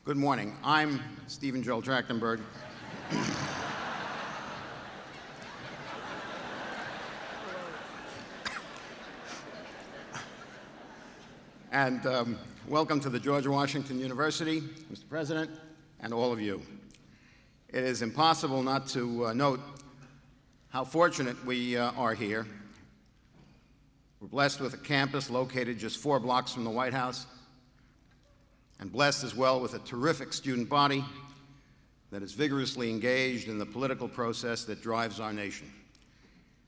Good morning. I'm Stephen Joel Trachtenberg. And welcome to the George Washington University, Mr. President, and all of you. It is impossible not to note how fortunate we are here. We're blessed with a campus located just 4 blocks from the White House, and blessed as well with a terrific student body that is vigorously engaged in the political process that drives our nation.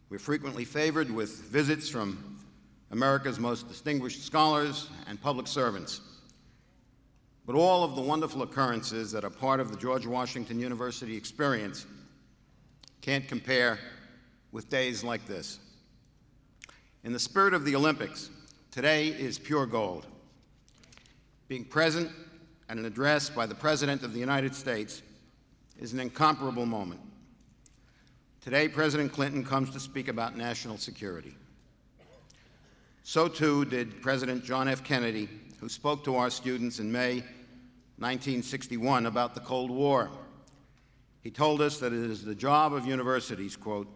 We're frequently favored with visits from America's most distinguished scholars and public servants. But all of the wonderful occurrences that are part of the George Washington University experience can't compare with days like this. In the spirit of the Olympics, today is pure gold. Being present at an address by the President of the United States is an incomparable moment. Today, President Clinton comes to speak about national security. So too did President John F. Kennedy, who spoke to our students in May 1961 about the Cold War. He told us that it is the job of universities, quote,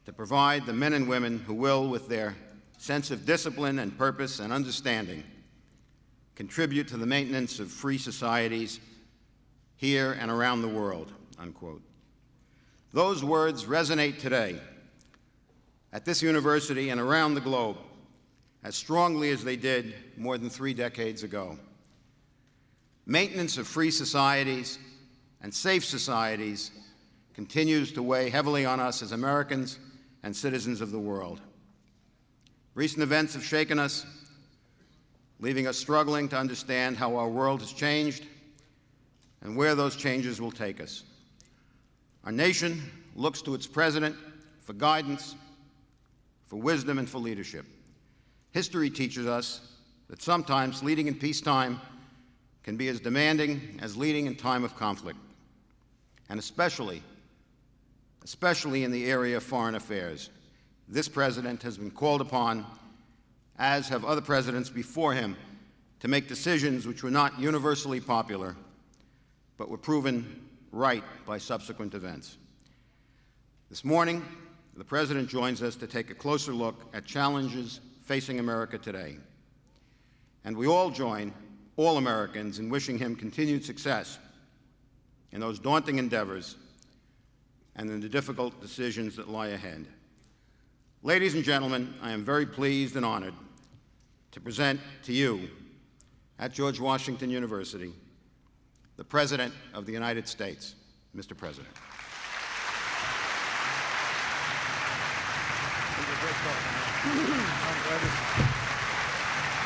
to provide the men and women who will, with their sense of discipline and purpose and understanding, contribute to the maintenance of free societies here and around the world, unquote. Those words resonate today at this university and around the globe as strongly as they did more than 3 decades ago. Maintenance of free societies and safe societies continues to weigh heavily on us as Americans and citizens of the world. Recent events have shaken us, leaving us struggling to understand how our world has changed and where those changes will take us. Our nation looks to its president for guidance, for wisdom, and for leadership. History teaches us that sometimes leading in peacetime can be as demanding as leading in time of conflict, and especially in the area of foreign affairs. This president has been called upon, as have other presidents before him, to make decisions which were not universally popular, but were proven right by subsequent events. This morning, the President joins us to take a closer look at challenges facing America today. And we all join all Americans in wishing him continued success in those daunting endeavors and in the difficult decisions that lie ahead. Ladies and gentlemen, I am very pleased and honored to present to you at George Washington University the President of the United States, Mr. President.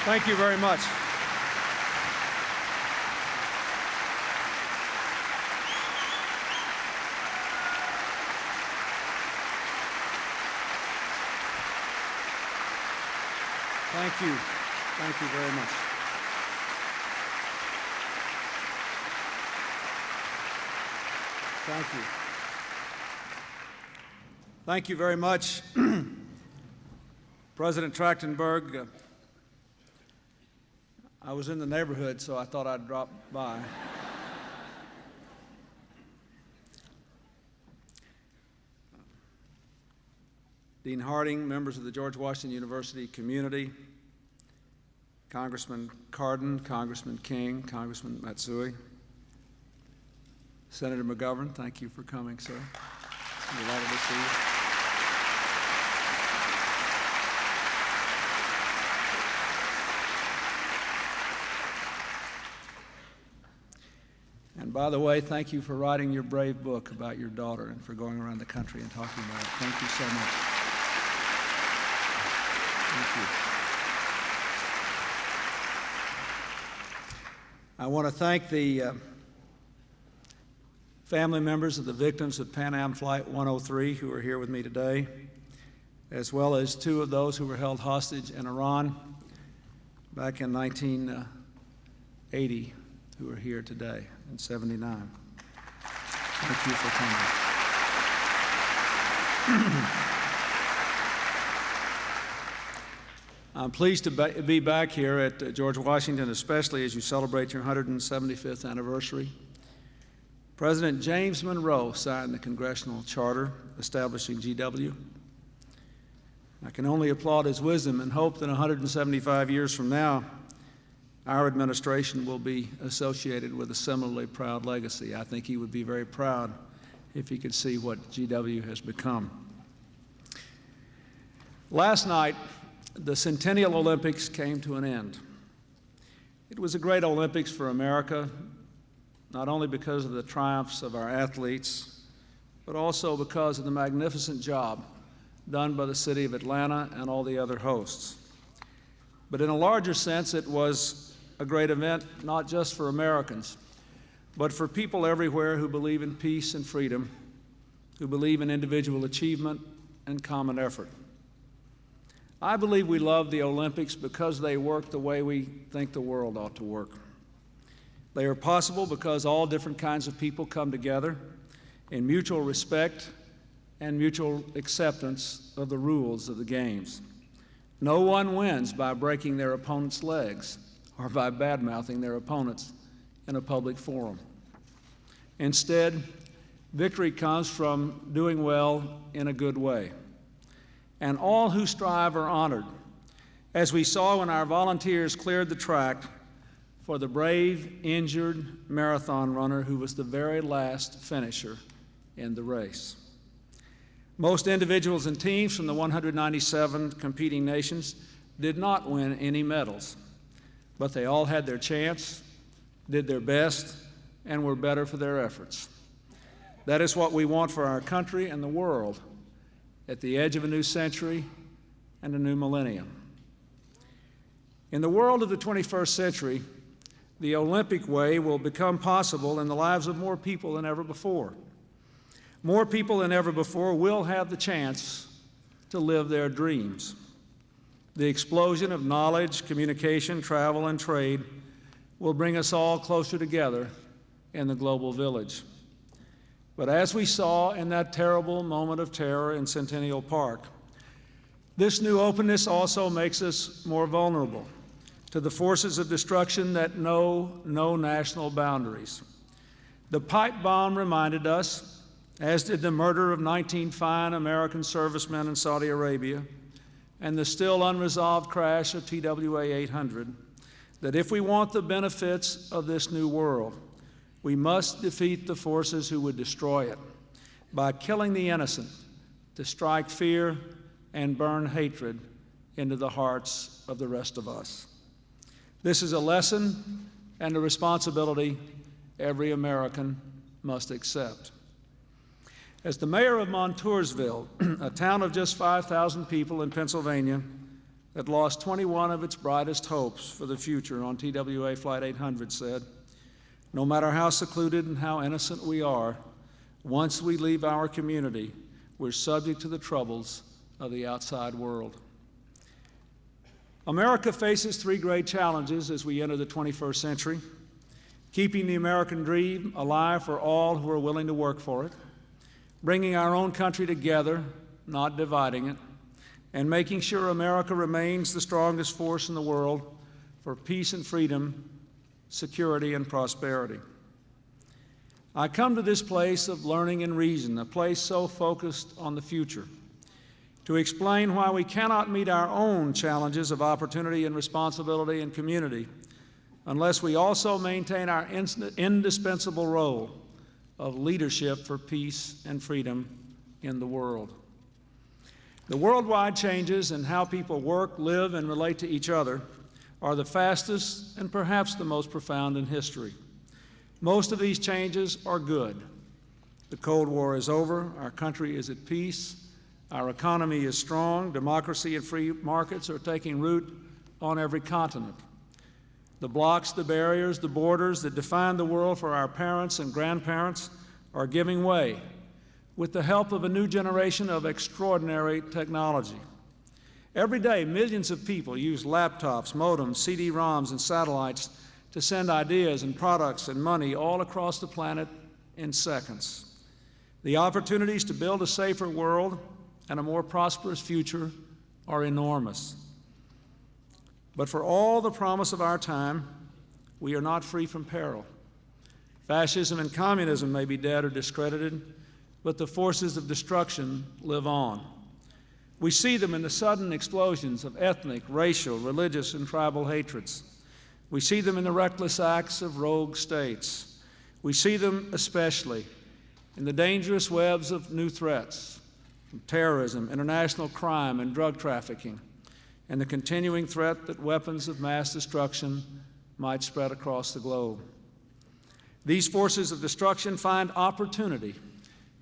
Thank you very much. Thank you. Thank you very much. Thank you. Thank you very much, President Trachtenberg. I was in the neighborhood, so I thought I'd drop by. Dean Harding, members of the George Washington University community, Congressman Cardin, Congressman King, Congressman Matsui, Senator McGovern, thank you for coming, sir. I'm delighted to see you. And by the way, thank you for writing your brave book about your daughter and for going around the country and talking about it. Thank you so much. Thank you. I want to thank the family members of the victims of Pan Am Flight 103 who are here with me today, as well as 2 of those who were held hostage in Iran back in 1980, who are here today in '79. Thank you for coming. I'm pleased to be back here at George Washington, especially as you celebrate your 175th anniversary. President James Monroe signed the Congressional Charter establishing GW. I can only applaud his wisdom and hope that 175 years from now, our administration will be associated with a similarly proud legacy. I think he would be very proud if he could see what GW has become. Last night, the Centennial Olympics came to an end. It was a great Olympics for America, not only because of the triumphs of our athletes, but also because of the magnificent job done by the city of Atlanta and all the other hosts. But in a larger sense, it was a great event, not just for Americans, but for people everywhere who believe in peace and freedom, who believe in individual achievement and common effort. I believe we love the Olympics because they work the way we think the world ought to work. They are possible because all different kinds of people come together in mutual respect and mutual acceptance of the rules of the games. No one wins by breaking their opponent's legs or by bad-mouthing their opponents in a public forum. Instead, victory comes from doing well in a good way. And all who strive are honored, as we saw when our volunteers cleared the track for the brave, injured marathon runner who was the very last finisher in the race. Most individuals and teams from the 197 competing nations did not win any medals, but they all had their chance, did their best, and were better for their efforts. That is what we want for our country and the world at the edge of a new century and a new millennium. In the world of the 21st century, the Olympic way will become possible in the lives of more people than ever before. More people than ever before will have the chance to live their dreams. The explosion of knowledge, communication, travel, and trade will bring us all closer together in the global village. But as we saw in that terrible moment of terror in Centennial Park, this new openness also makes us more vulnerable to the forces of destruction that know no national boundaries. The pipe bomb reminded us, as did the murder of 19 fine American servicemen in Saudi Arabia and the still unresolved crash of TWA 800, that if we want the benefits of this new world, we must defeat the forces who would destroy it by killing the innocent to strike fear and burn hatred into the hearts of the rest of us. This is a lesson and a responsibility every American must accept. As the mayor of Montoursville, a town of just 5,000 people in Pennsylvania that lost 21 of its brightest hopes for the future on TWA Flight 800 said, "No matter how secluded and how innocent we are, once we leave our community, we're subject to the troubles of the outside world." America faces three great challenges as we enter the 21st century: keeping the American dream alive for all who are willing to work for it, bringing our own country together, not dividing it, and making sure America remains the strongest force in the world for peace and freedom, security and prosperity. I come to this place of learning and reason, a place so focused on the future, to explain why we cannot meet our own challenges of opportunity and responsibility and community unless we also maintain our indispensable role of leadership for peace and freedom in the world. The worldwide changes in how people work, live, and relate to each other are the fastest and perhaps the most profound in history. Most of these changes are good. The Cold War is over, our country is at peace, our economy is strong, democracy and free markets are taking root on every continent. The blocks, the barriers, the borders that defined the world for our parents and grandparents are giving way with the help of a new generation of extraordinary technology. Every day, millions of people use laptops, modems, CD-ROMs, and satellites to send ideas and products and money all across the planet in seconds. The opportunities to build a safer world and a more prosperous future are enormous. But for all the promise of our time, we are not free from peril. Fascism and communism may be dead or discredited, but the forces of destruction live on. We see them in the sudden explosions of ethnic, racial, religious, and tribal hatreds. We see them in the reckless acts of rogue states. We see them especially in the dangerous webs of new threats, terrorism, international crime, and drug trafficking, and the continuing threat that weapons of mass destruction might spread across the globe. These forces of destruction find opportunity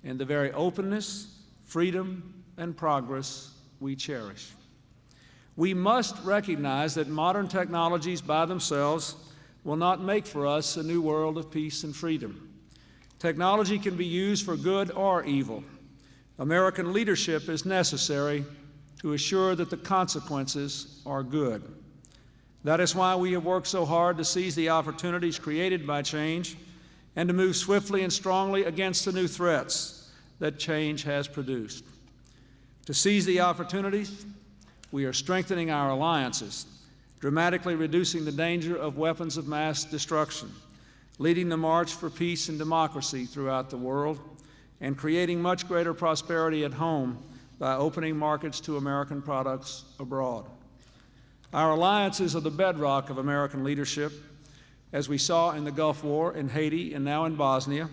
in the very openness, freedom, and progress we cherish. We must recognize that modern technologies by themselves will not make for us a new world of peace and freedom. Technology can be used for good or evil. American leadership is necessary to assure that the consequences are good. That is why we have worked so hard to seize the opportunities created by change and to move swiftly and strongly against the new threats that change has produced. To seize the opportunities, we are strengthening our alliances, dramatically reducing the danger of weapons of mass destruction, leading the march for peace and democracy throughout the world, and creating much greater prosperity at home by opening markets to American products abroad. Our alliances are the bedrock of American leadership, as we saw in the Gulf War, in Haiti, and now in Bosnia.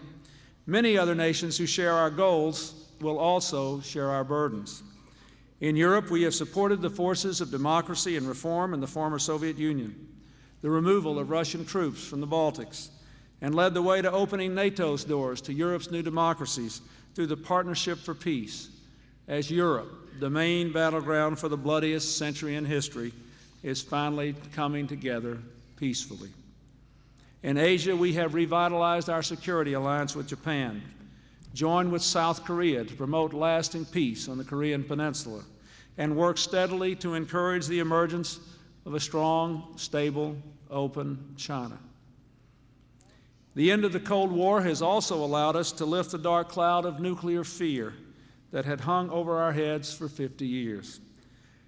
Many other nations who share our goals will also share our burdens. In Europe, we have supported the forces of democracy and reform in the former Soviet Union, the removal of Russian troops from the Baltics, and led the way to opening NATO's doors to Europe's new democracies through the Partnership for Peace, as Europe, the main battleground for the bloodiest century in history, is finally coming together peacefully. In Asia, we have revitalized our security alliance with Japan, joined with South Korea to promote lasting peace on the Korean Peninsula, and work steadily to encourage the emergence of a strong, stable, open China. The end of the Cold War has also allowed us to lift the dark cloud of nuclear fear that had hung over our heads for 50 years.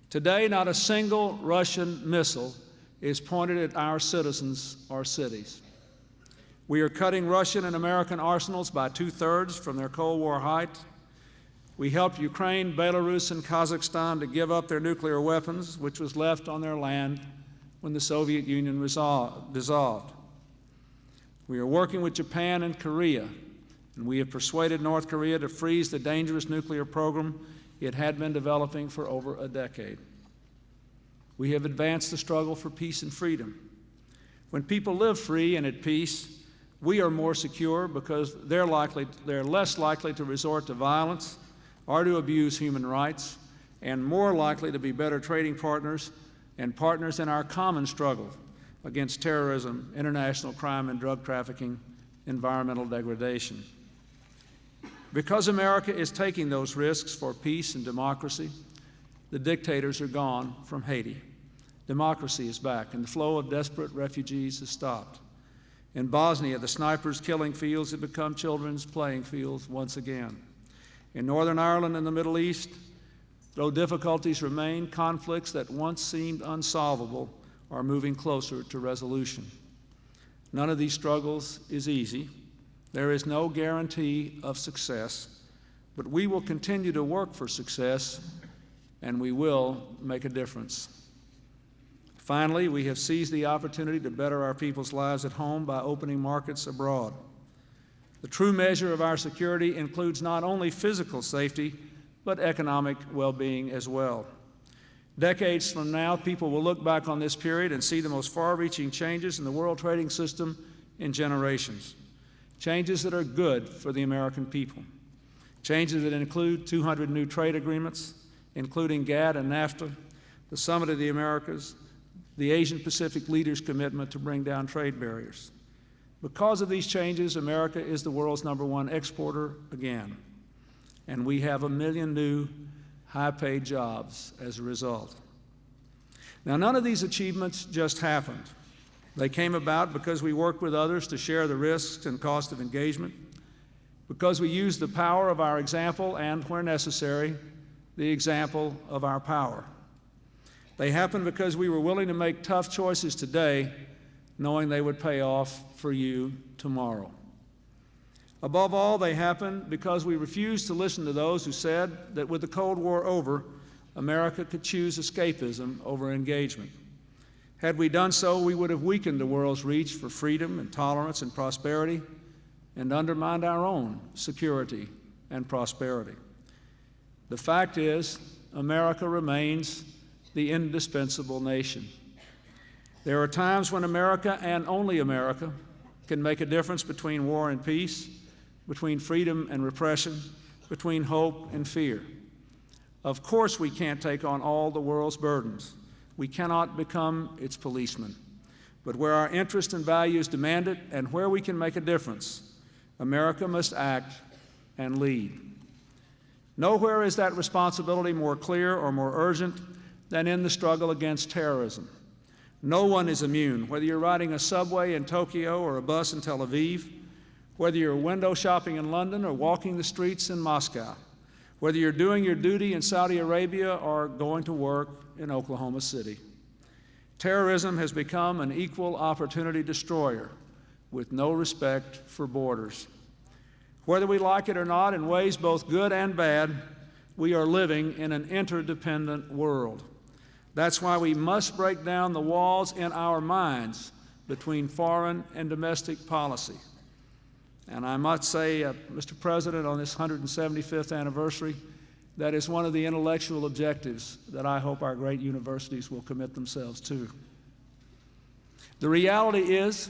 Today, not a single Russian missile is pointed at our citizens or cities. We are cutting Russian and American arsenals by 2/3 from their Cold War height. We helped Ukraine, Belarus, and Kazakhstan to give up their nuclear weapons, which was left on their land when the Soviet Union dissolved. We are working with Japan and Korea, and we have persuaded North Korea to freeze the dangerous nuclear program it had been developing for over a decade. We have advanced the struggle for peace and freedom. When people live free and at peace, we are more secure because they're less likely to resort to violence or to abuse human rights, and more likely to be better trading partners and partners in our common struggle against terrorism, international crime and drug trafficking, environmental degradation. Because America is taking those risks for peace and democracy, the dictators are gone from Haiti. Democracy is back, and the flow of desperate refugees has stopped. In Bosnia, the snipers' killing fields have become children's playing fields once again. In Northern Ireland and the Middle East, though difficulties remain, conflicts that once seemed unsolvable are moving closer to resolution. None of these struggles is easy. There is no guarantee of success, but we will continue to work for success, and we will make a difference. Finally, we have seized the opportunity to better our people's lives at home by opening markets abroad. The true measure of our security includes not only physical safety, but economic well-being as well. Decades from now, people will look back on this period and see the most far-reaching changes in the world trading system in generations. Changes that are good for the American people. Changes that include 200 new trade agreements, including GATT and NAFTA, the Summit of the Americas, the Asian-Pacific leaders' commitment to bring down trade barriers. Because of these changes, America is the world's #1 exporter again, and we have 1 million new high-paid jobs as a result. Now, none of these achievements just happened. They came about because we worked with others to share the risks and cost of engagement, because we used the power of our example and, where necessary, the example of our power. They happen because we were willing to make tough choices today, knowing they would pay off for you tomorrow. Above all, they happen because we refused to listen to those who said that with the Cold War over, America could choose escapism over engagement. Had we done so, we would have weakened the world's reach for freedom and tolerance and prosperity and undermined our own security and prosperity. The fact is, America remains the indispensable nation. There are times when America, and only America, can make a difference between war and peace, between freedom and repression, between hope and fear. Of course, we can't take on all the world's burdens. We cannot become its policeman. But where our interests and values demand it, and where we can make a difference, America must act and lead. Nowhere is that responsibility more clear or more urgent than in the struggle against terrorism. No one is immune, whether you're riding a subway in Tokyo or a bus in Tel Aviv, whether you're window shopping in London or walking the streets in Moscow, whether you're doing your duty in Saudi Arabia or going to work in Oklahoma City. Terrorism has become an equal opportunity destroyer with no respect for borders. Whether we like it or not, in ways both good and bad, we are living in an interdependent world. That's why we must break down the walls in our minds between foreign and domestic policy. And I must say, Mr. President, on this 175th anniversary, that is one of the intellectual objectives that I hope our great universities will commit themselves to. The reality is,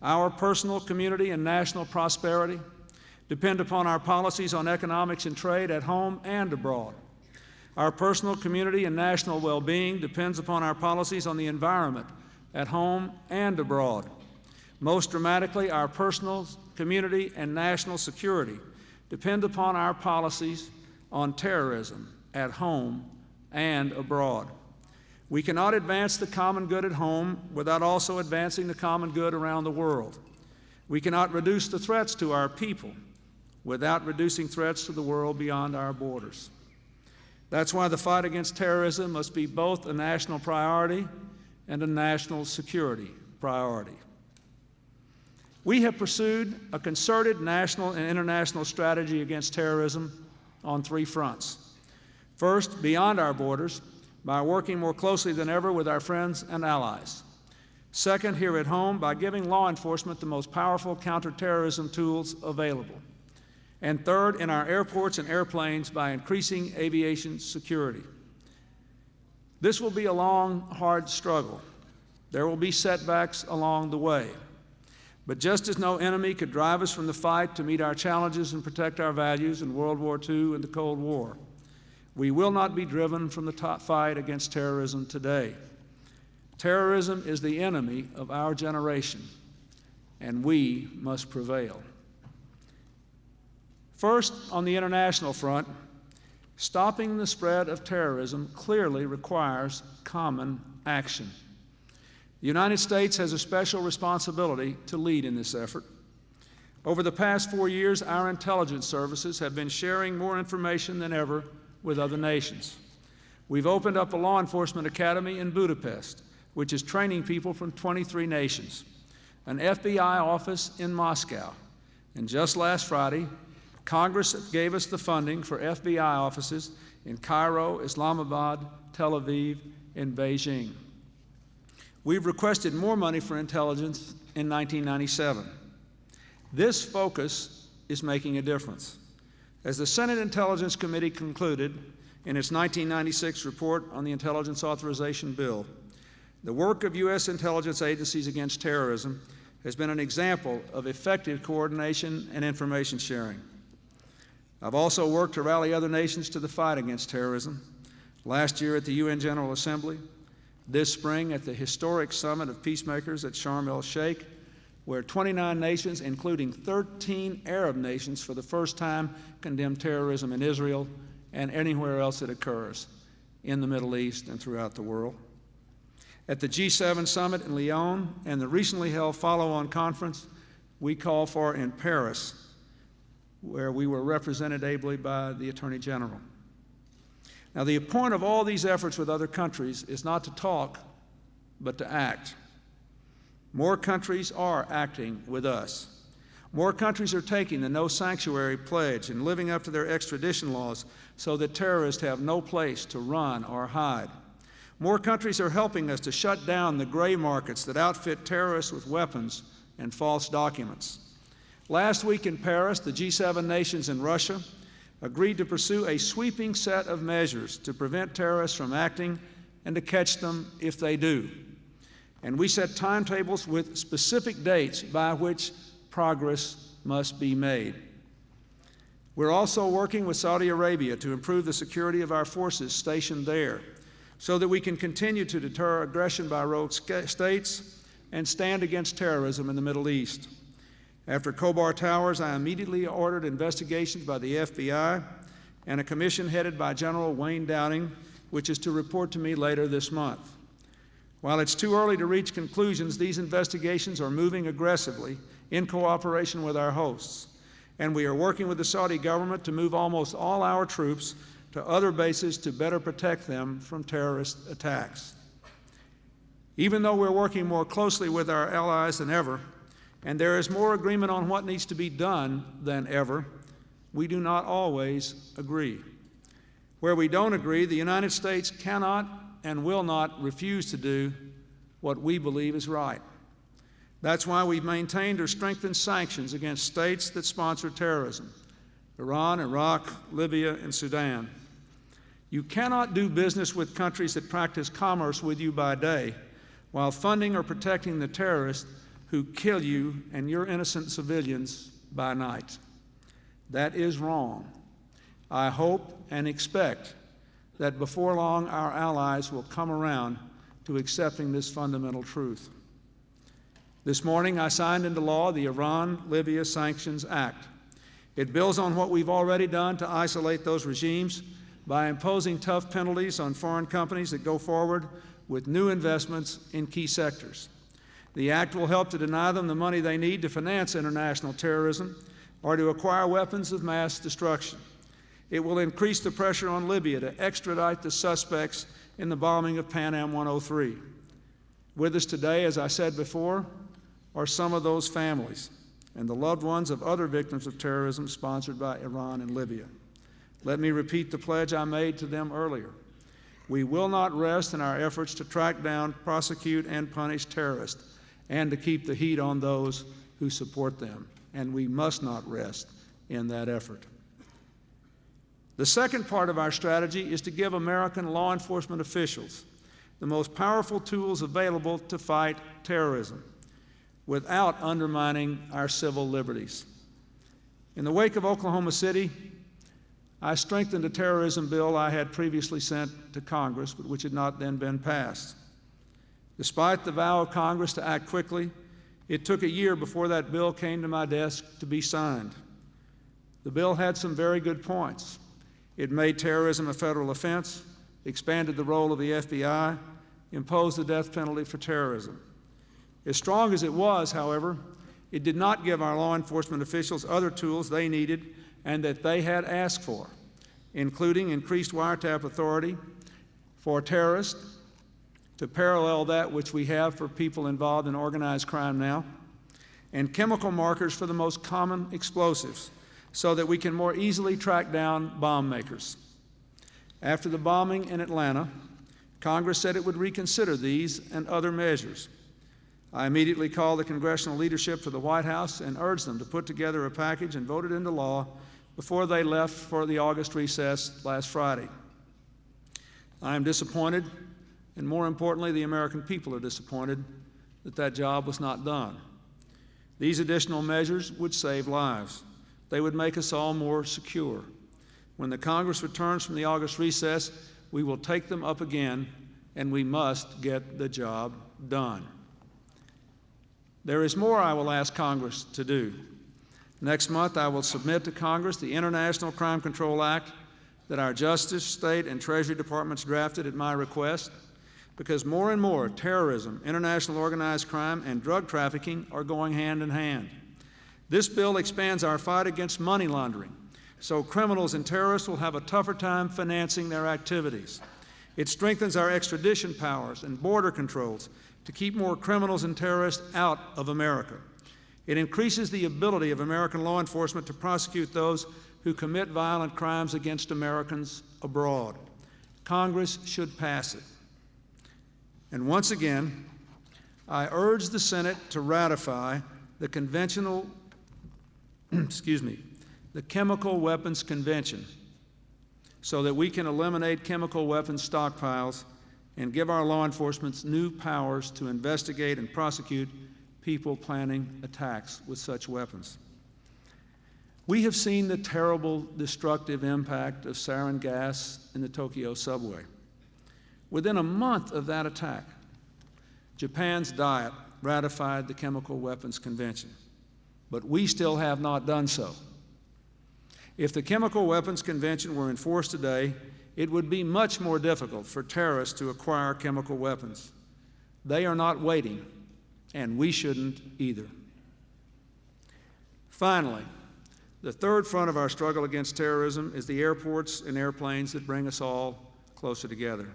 our personal, community, and national prosperity depend upon our policies on economics and trade at home and abroad. Our personal, community, and national well-being depends upon our policies on the environment at home and abroad. Most dramatically, our personal, community, and national security depend upon our policies on terrorism at home and abroad. We cannot advance the common good at home without also advancing the common good around the world. We cannot reduce the threats to our people without reducing threats to the world beyond our borders. That's why the fight against terrorism must be both a national priority and a national security priority. We have pursued a concerted national and international strategy against terrorism on three fronts. First, beyond our borders, by working more closely than ever with our friends and allies. Second, here at home, by giving law enforcement the most powerful counterterrorism tools available. And third, in our airports and airplanes, by increasing aviation security. This will be a long, hard struggle. There will be setbacks along the way. But just as no enemy could drive us from the fight to meet our challenges and protect our values in World War II and the Cold War, we will not be driven from the fight against terrorism today. Terrorism is the enemy of our generation, and we must prevail. First, on the international front, stopping the spread of terrorism clearly requires common action. The United States has a special responsibility to lead in this effort. Over the past 4 years, our intelligence services have been sharing more information than ever with other nations. We've opened up a law enforcement academy in Budapest, which is training people from 23 nations, an FBI office in Moscow, and just last Friday, Congress gave us the funding for FBI offices in Cairo, Islamabad, Tel Aviv, and Beijing. We've requested more money for intelligence in 1997. This focus is making a difference. As the Senate Intelligence Committee concluded in its 1996 report on the Intelligence Authorization Bill, the work of U.S. intelligence agencies against terrorism has been an example of effective coordination and information sharing. I've also worked to rally other nations to the fight against terrorism. Last year at the UN General Assembly, this spring at the historic Summit of Peacemakers at Sharm el-Sheikh, where 29 nations, including 13 Arab nations, for the first time condemned terrorism in Israel and anywhere else it occurs in the Middle East and throughout the world. At the G7 Summit in Lyon and the recently held follow-on conference we call for in Paris, where we were represented ably by the Attorney General. Now, the point of all these efforts with other countries is not to talk, but to act. More countries are acting with us. More countries are taking the No Sanctuary pledge and living up to their extradition laws so that terrorists have no place to run or hide. More countries are helping us to shut down the gray markets that outfit terrorists with weapons and false documents. Last week in Paris, the G7 nations and Russia agreed to pursue a sweeping set of measures to prevent terrorists from acting and to catch them if they do. And we set timetables with specific dates by which progress must be made. We're also working with Saudi Arabia to improve the security of our forces stationed there so that we can continue to deter aggression by rogue states and stand against terrorism in the Middle East. After Khobar Towers, I immediately ordered investigations by the FBI and a commission headed by General Wayne Downing, which is to report to me later this month. While it's too early to reach conclusions, these investigations are moving aggressively in cooperation with our hosts, and we are working with the Saudi government to move almost all our troops to other bases to better protect them from terrorist attacks. Even though we're working more closely with our allies than ever, and there is more agreement on what needs to be done than ever, we do not always agree. Where we don't agree, the United States cannot and will not refuse to do what we believe is right. That's why we've maintained or strengthened sanctions against states that sponsor terrorism: Iran, Iraq, Libya, and Sudan. You cannot do business with countries that practice commerce with you by day while funding or protecting the terrorists who kill you and your innocent civilians by night. That is wrong. I hope and expect that before long our allies will come around to accepting this fundamental truth. This morning I signed into law the Iran-Libya Sanctions Act. It builds on what we've already done to isolate those regimes by imposing tough penalties on foreign companies that go forward with new investments in key sectors. The act will help to deny them the money they need to finance international terrorism or to acquire weapons of mass destruction. It will increase the pressure on Libya to extradite the suspects in the bombing of Pan Am 103. With us today, as I said before, are some of those families and the loved ones of other victims of terrorism sponsored by Iran and Libya. Let me repeat the pledge I made to them earlier. We will not rest in our efforts to track down, prosecute, and punish terrorists, and to keep the heat on those who support them. And we must not rest in that effort. The second part of our strategy is to give American law enforcement officials the most powerful tools available to fight terrorism without undermining our civil liberties. In the wake of Oklahoma City, I strengthened a terrorism bill I had previously sent to Congress, but which had not then been passed. Despite the vow of Congress to act quickly, it took a year before that bill came to my desk to be signed. The bill had some very good points. It made terrorism a federal offense, expanded the role of the FBI, imposed the death penalty for terrorism. As strong as it was, however, it did not give our law enforcement officials other tools they needed and that they had asked for, including increased wiretap authority for terrorists to parallel that which we have for people involved in organized crime now, and chemical markers for the most common explosives so that we can more easily track down bomb makers. After the bombing in Atlanta, Congress said it would reconsider these and other measures. I immediately called the congressional leadership to the White House and urged them to put together a package and vote it into law before they left for the August recess last Friday. I am disappointed, and more importantly, the American people are disappointed that that job was not done. These additional measures would save lives. They would make us all more secure. When the Congress returns from the August recess, we will take them up again, and we must get the job done. There is more I will ask Congress to do. Next month, I will submit to Congress the International Crime Control Act that our Justice, State, and Treasury Departments drafted at my request, because more and more terrorism, international organized crime, and drug trafficking are going hand in hand. This bill expands our fight against money laundering so criminals and terrorists will have a tougher time financing their activities. It strengthens our extradition powers and border controls to keep more criminals and terrorists out of America. It increases the ability of American law enforcement to prosecute those who commit violent crimes against Americans abroad. Congress should pass it. And once again, I urge the Senate to ratify the the Chemical Weapons Convention so that we can eliminate chemical weapons stockpiles and give our law enforcement new powers to investigate and prosecute people planning attacks with such weapons. We have seen the terrible, destructive impact of sarin gas in the Tokyo subway. Within a month of that attack, Japan's Diet ratified the Chemical Weapons Convention, but we still have not done so. If the Chemical Weapons Convention were enforced today, it would be much more difficult for terrorists to acquire chemical weapons. They are not waiting, and we shouldn't either. Finally, the third front of our struggle against terrorism is the airports and airplanes that bring us all closer together.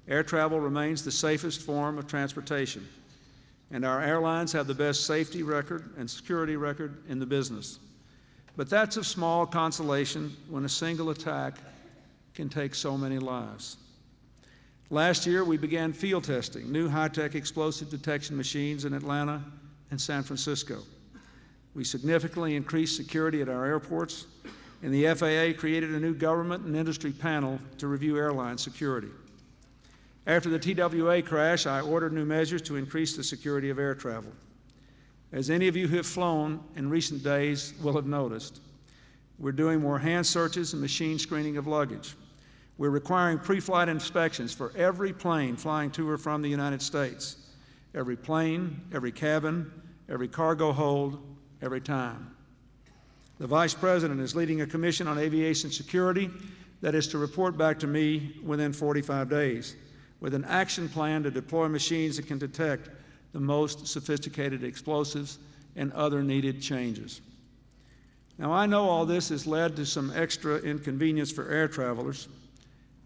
Air travel remains the safest form of transportation, and our airlines have the best safety record and security record in the business. But that's of small consolation when a single attack can take so many lives. Last year, we began field testing new high-tech explosive detection machines in Atlanta and San Francisco. We significantly increased security at our airports, and the FAA created a new government and industry panel to review airline security. After the TWA crash, I ordered new measures to increase the security of air travel. As any of you who have flown in recent days will have noticed, we're doing more hand searches and machine screening of luggage. We're requiring pre-flight inspections for every plane flying to or from the United States. Every plane, every cabin, every cargo hold, every time. The Vice President is leading a commission on aviation security that is to report back to me within 45 days with an action plan to deploy machines that can detect the most sophisticated explosives and other needed changes. Now, I know all this has led to some extra inconvenience for air travelers,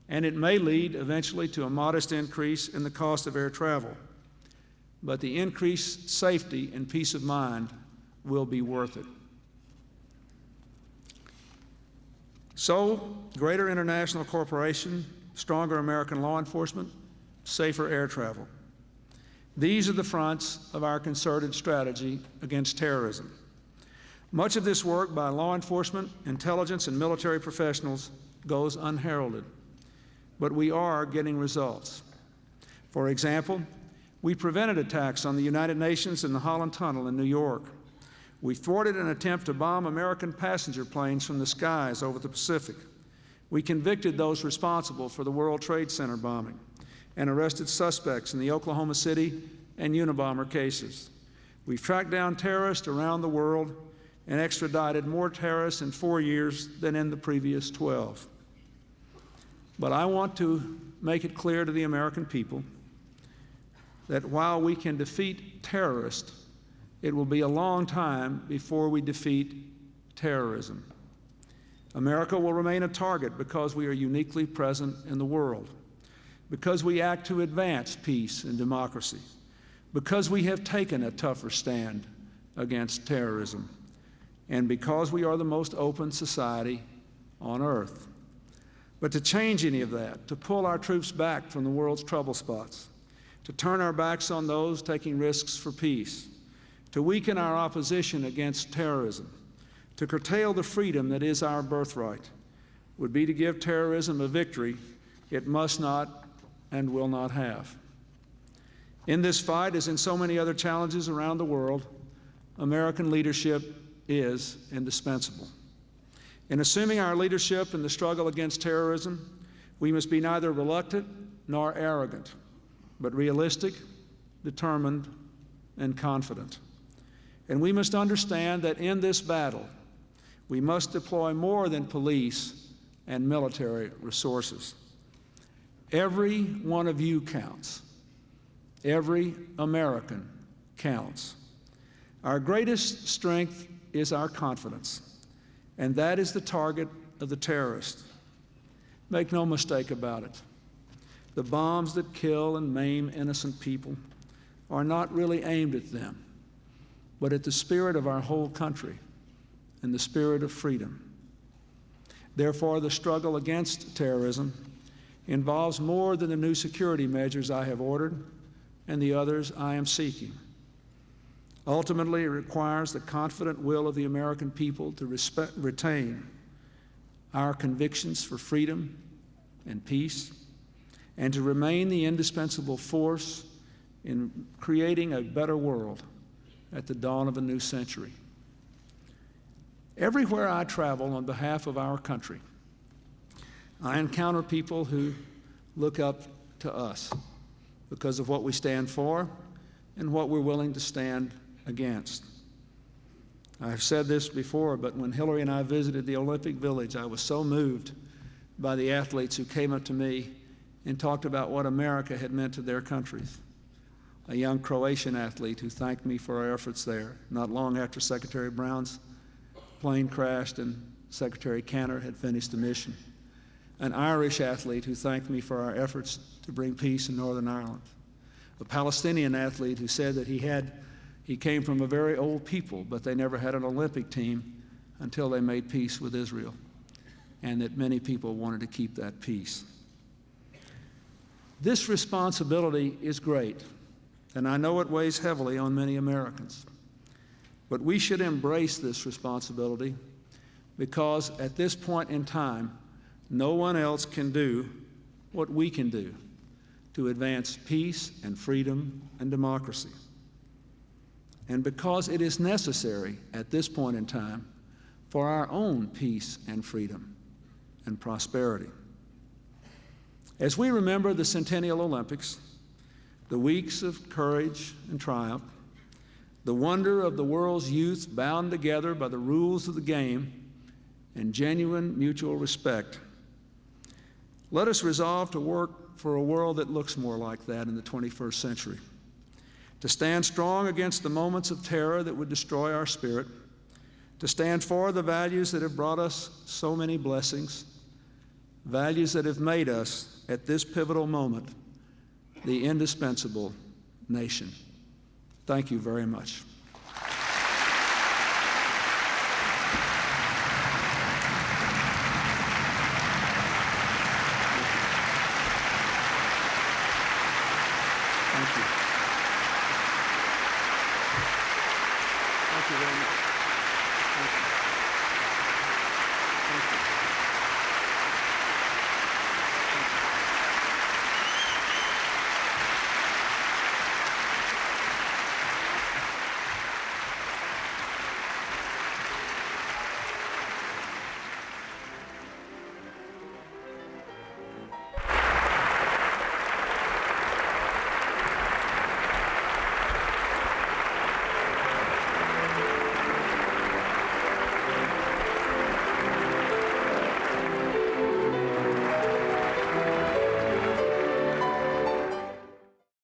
and it may lead eventually to a modest increase in the cost of air travel, but the increased safety and peace of mind will be worth it. So, greater international cooperation, stronger American law enforcement, safer air travel. These are the fronts of our concerted strategy against terrorism. Much of this work by law enforcement, intelligence, and military professionals goes unheralded, but we are getting results. For example, we prevented attacks on the United Nations and the Holland Tunnel in New York. We thwarted an attempt to bomb American passenger planes from the skies over the Pacific. We convicted those responsible for the World Trade Center bombing and arrested suspects in the Oklahoma City and Unabomber cases. We've tracked down terrorists around the world and extradited more terrorists in 4 years than in the previous 12. But I want to make it clear to the American people that while we can defeat terrorists, it will be a long time before we defeat terrorism. America will remain a target because we are uniquely present in the world, because we act to advance peace and democracy, because we have taken a tougher stand against terrorism, and because we are the most open society on earth. But to change any of that, to pull our troops back from the world's trouble spots, to turn our backs on those taking risks for peace, to weaken our opposition against terrorism, to curtail the freedom that is our birthright, would be to give terrorism a victory it must not and will not have. In this fight, as in so many other challenges around the world, American leadership is indispensable. In assuming our leadership in the struggle against terrorism, we must be neither reluctant nor arrogant, but realistic, determined, and confident. And we must understand that in this battle, we must deploy more than police and military resources. Every one of you counts. Every American counts. Our greatest strength is our confidence, and that is the target of the terrorists. Make no mistake about it. The bombs that kill and maim innocent people are not really aimed at them, but at the spirit of our whole country and the spirit of freedom. Therefore, the struggle against terrorism involves more than the new security measures I have ordered and the others I am seeking. Ultimately, it requires the confident will of the American people to retain our convictions for freedom and peace, and to remain the indispensable force in creating a better world at the dawn of a new century. Everywhere I travel on behalf of our country, I encounter people who look up to us because of what we stand for and what we're willing to stand against. I've said this before, but when Hillary and I visited the Olympic Village, I was so moved by the athletes who came up to me and talked about what America had meant to their countries. A young Croatian athlete who thanked me for our efforts there, not long after Secretary Brown's plane crashed and Secretary Cantor had finished the mission. An Irish athlete who thanked me for our efforts to bring peace in Northern Ireland. A Palestinian athlete who said that he came from a very old people, but they never had an Olympic team until they made peace with Israel, and that many people wanted to keep that peace. This responsibility is great, and I know it weighs heavily on many Americans. But we should embrace this responsibility because at this point in time, no one else can do what we can do to advance peace and freedom and democracy. And because it is necessary at this point in time for our own peace and freedom and prosperity. As we remember the Centennial Olympics, the weeks of courage and triumph, the wonder of the world's youth bound together by the rules of the game and genuine mutual respect, let us resolve to work for a world that looks more like that in the 21st century, to stand strong against the moments of terror that would destroy our spirit, to stand for the values that have brought us so many blessings, values that have made us, at this pivotal moment, the indispensable nation. Thank you very much. Thank you. Thank you very much. Thank you. Thank you.